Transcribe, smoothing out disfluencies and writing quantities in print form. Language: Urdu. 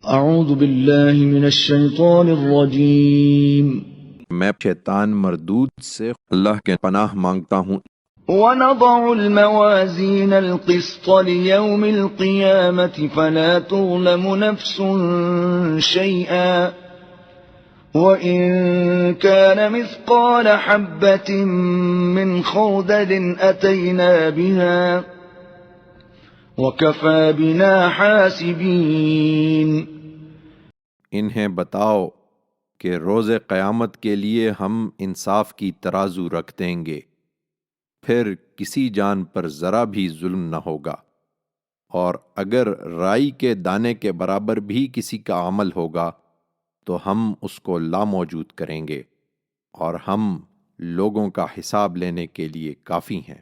اعوذ باللہ من الشیطان الرجیم میں شیطان مردود سے اللہ کے پناہ مانگتا ہوں۔ وَنَضَعُ الْمَوَازِينَ الْقِسْطَ لِيَوْمِ الْقِيَامَةِ فَلَا تُظْلَمُ نَفْسٌ شَيْئًا وَإِن كَانَ مِثْقَالَ حَبَّةٍ مِّنْ خَرْدَلٍ أَتَيْنَا بِهَا وَكَفَى بِنَا حَاسِبِينَ۔ انہیں بتاؤ کہ روز قیامت کے لیے ہم انصاف کی ترازو رکھ دیں گے، پھر کسی جان پر ذرا بھی ظلم نہ ہوگا، اور اگر رائی کے دانے کے برابر بھی کسی کا عمل ہوگا تو ہم اس کو لاموجود کریں گے، اور ہم لوگوں کا حساب لینے کے لیے کافی ہیں۔